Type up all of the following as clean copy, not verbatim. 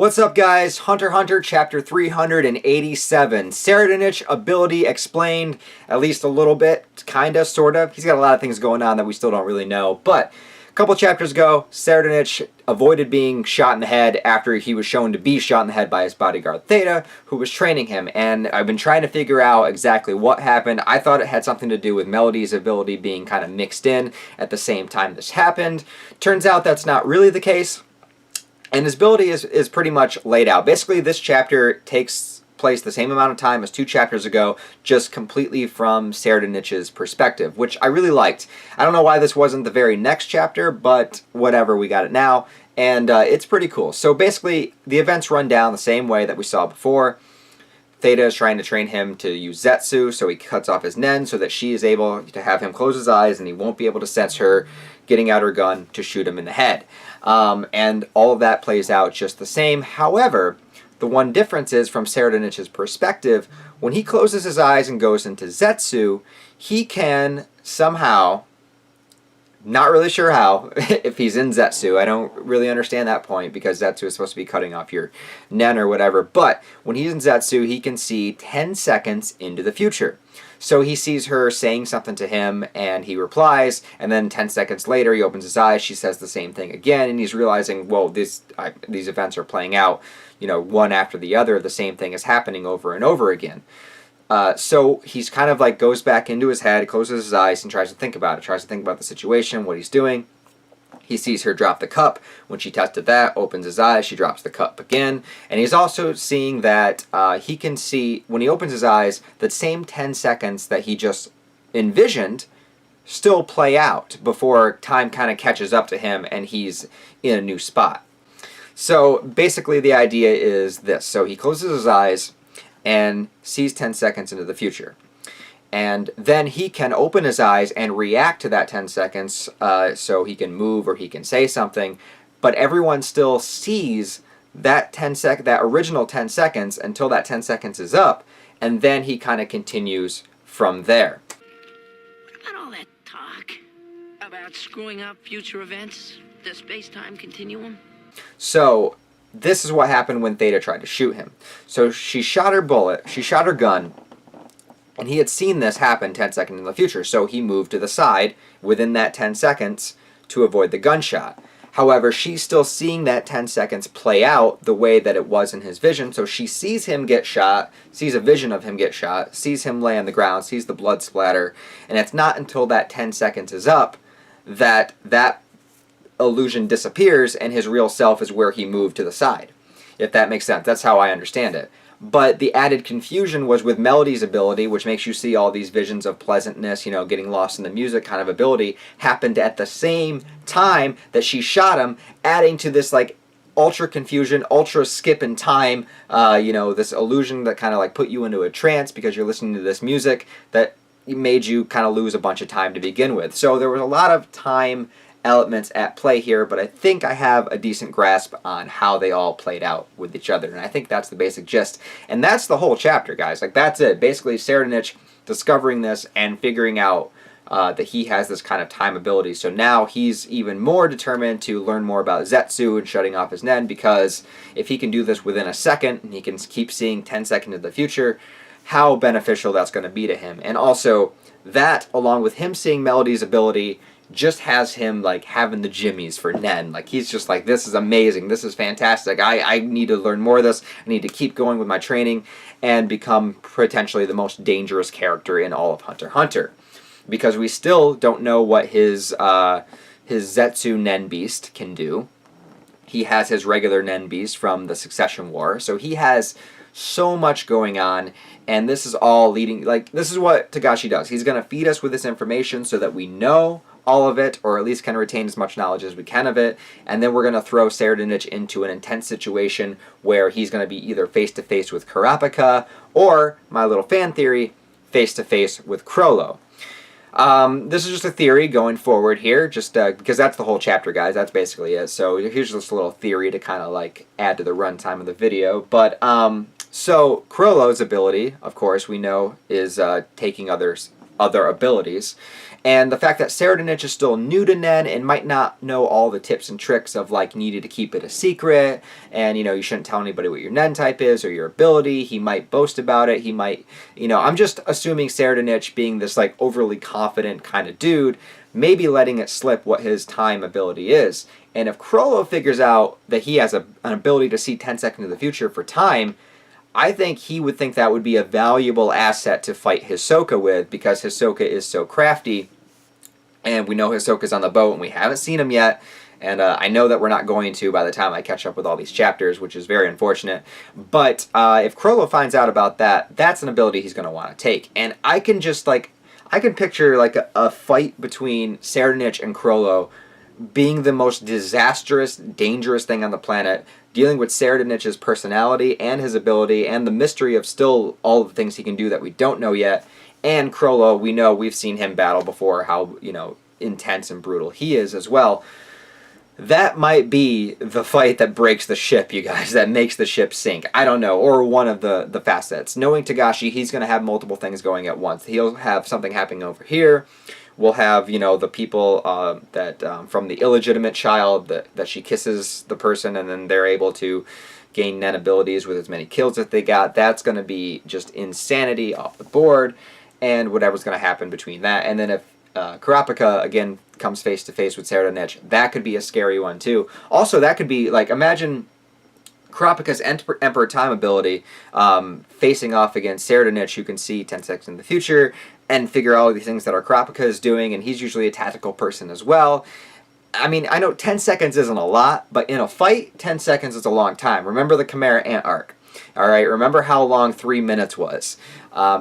What's up, guys? Hunter x Hunter chapter 387. Tserriednich ability explained, at least a little bit, kinda, sorta. He's got a lot of things going on that we still don't really know. But a couple chapters ago, Tserriednich avoided being shot in the head after he was shown to be shot in the head by his bodyguard Theta, who was training him. And I've been trying to figure out exactly what happened. I thought it had something to do with Melody's ability being kind of mixed in at the same time this happened. Turns out that's not really the case. And his ability is pretty much laid out. Basically, this chapter takes place the same amount of time as 2 chapters ago, just completely from Tserriednich's perspective, which I really liked. I don't know why this wasn't the very next chapter, but whatever, we got it now. And it's pretty cool. So basically, the events run down the same way that we saw before. Theta is trying to train him to use Zetsu, so he cuts off his Nen so that she is able to have him close his eyes and he won't be able to sense her getting out her gun to shoot him in the head. And all of that plays out just the same. However, the one difference is, from Tserriednich's perspective, when he closes his eyes and goes into Zetsu, he can somehow, not really sure how, if he's in Zetsu. I don't really understand that point, because Zetsu is supposed to be cutting off your Nen or whatever. But when he's in Zetsu, he can see 10 seconds into the future. So he sees her saying something to him, and he replies, and then 10 seconds later, he opens his eyes, she says the same thing again, and he's realizing, whoa, these events are playing out, you know, one after the other. The same thing is happening over and over again. So he's kind of like goes back into his head, closes his eyes, and tries to think about it, tries to think about the situation, what he's doing. He sees her drop the cup. When she tested that, opens his eyes, she drops the cup again. And he's also seeing that he can see, when he opens his eyes, the same 10 seconds that he just envisioned still play out before time kind of catches up to him and he's in a new spot. So basically the idea is this. So he closes his eyes and sees 10 seconds into the future. And then he can open his eyes and react to that 10 seconds, so he can move or he can say something, but everyone still sees that that original 10 seconds until that 10 seconds is up, and then he kind of continues from there. What about all that talk about screwing up future events, the space-time continuum? So this is what happened when Theta tried to shoot him. So she shot her bullet, she shot her gun, and he had seen this happen 10 seconds in the future, so he moved to the side within that 10 seconds to avoid the gunshot. However, she's still seeing that 10 seconds play out the way that it was in his vision, so she sees him get shot, sees a vision of him get shot, sees him lay on the ground, sees the blood splatter, and it's not until that 10 seconds is up that that illusion disappears and his real self is where he moved to the side. If that makes sense. That's how I understand it. But the added confusion was with Melody's ability, which makes you see all these visions of pleasantness, you know, getting lost in the music kind of ability, happened at the same time that she shot him, adding to this, like, ultra confusion, ultra skip in time, you know, this illusion that kind of, like, put you into a trance because you're listening to this music that made you kind of lose a bunch of time to begin with. So there was a lot of time elements at play here, but I think I have a decent grasp on how they all played out with each other, and I think that's the basic gist. And that's the whole chapter, guys. Like, that's it. Basically, Tserriednich discovering this and figuring out that he has this kind of time ability. So now he's even more determined to learn more about Zetsu and shutting off his Nen, because if he can do this within a second, and he can keep seeing 10 seconds into the future, how beneficial that's going to be to him. And also, that, along with him seeing Melody's ability, just has him, like, having the jimmies for Nen. Like, he's just like, this is amazing, this is fantastic, I need to learn more of this, I need to keep going with my training and become potentially the most dangerous character in all of Hunter x Hunter. Because we still don't know what his Zetsu Nen Beast can do. He has his regular Nen Beast from the Succession War, so he has so much going on, and this is all leading, like, this is what Togashi does. He's going to feed us with this information so that we know all of it, or at least can retain as much knowledge as we can of it, and then we're going to throw Tserriednich into an intense situation where he's going to be either face-to-face with Kurapika, or, my little fan theory, face-to-face with Chrollo. This is just a theory going forward here, just because that's the whole chapter, guys. That's basically it. So here's just a little theory to kind of, like, add to the runtime of the video. But, so Chrollo's ability, of course, we know, is taking other other abilities. And the fact that Tserriednich is still new to Nen and might not know all the tips and tricks of like needed to keep it a secret, and you shouldn't tell anybody what your Nen type is or your ability. He might boast about it. He might, I'm just assuming Tserriednich, being this like overly confident kind of dude, maybe letting it slip what his time ability is. And if Krollo figures out that he has an ability to see 10 seconds in the future for time, I think he would think that would be a valuable asset to fight Hisoka with, because Hisoka is so crafty, and we know Hisoka's on the boat and we haven't seen him yet, and I know that we're not going to by the time I catch up with all these chapters, which is very unfortunate. But if Krollo finds out about that, that's an ability he's going to want to take. And I can just I can picture like a fight between Tserriednich and Krollo being the most disastrous, dangerous thing on the planet, dealing with Tserriednich's personality and his ability and the mystery of still all the things he can do that we don't know yet. And Krollo, we know, we've seen him battle before, how, intense and brutal he is as well. That might be the fight that breaks the ship, you guys, that makes the ship sink. I don't know, or one of the facets. Knowing Togashi, he's going to have multiple things going at once. He'll have something happening over here. We'll have, the people that from the illegitimate child that she kisses the person, and then they're able to gain Nen abilities with as many kills as they got. That's going to be just insanity off the board, and whatever's going to happen between that. And then if Kurapika, again, comes face to face with Tserriednich, that could be a scary one, too. Also, that could be, imagine Kurapika's Emperor Time ability facing off against Tserriednich, who can see 10 seconds in the future and figure out all these things that our Kurapika is doing, and he's usually a tactical person as well. I mean, I know 10 seconds isn't a lot, but in a fight, 10 seconds is a long time. Remember the Chimera Ant arc. All right, remember how long 3 minutes was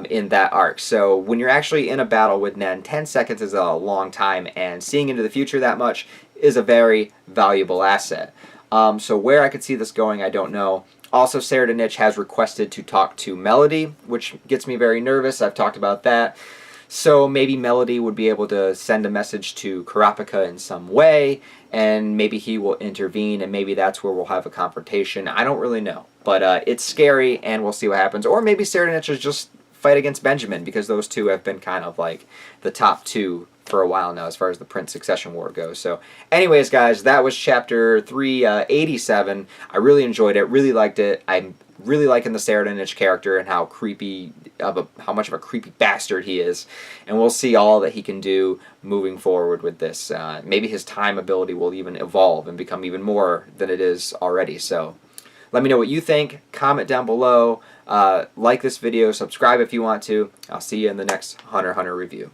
in that arc. So when you're actually in a battle with Nen, 10 seconds is a long time, and seeing into the future that much is a very valuable asset. So where I could see this going, I don't know. Also, Tserriednich has requested to talk to Melody, which gets me very nervous. I've talked about that. So maybe Melody would be able to send a message to Kurapika in some way, and maybe he will intervene, and maybe that's where we'll have a confrontation. I don't really know. But it's scary, and we'll see what happens. Or maybe Tserriednich is just fight against Benjamin, because those two have been kind of like the top two for a while now as far as the Prince Succession War goes. So anyways, guys, that was chapter 387. I really enjoyed it, really liked it. I'm really liking the Tserriednich character and how how much of a creepy bastard he is. And we'll see all that he can do moving forward with this. Maybe his time ability will even evolve and become even more than it is already. So let me know what you think. Comment down below. Like this video. Subscribe if you want to. I'll see you in the next Hunter x Hunter review.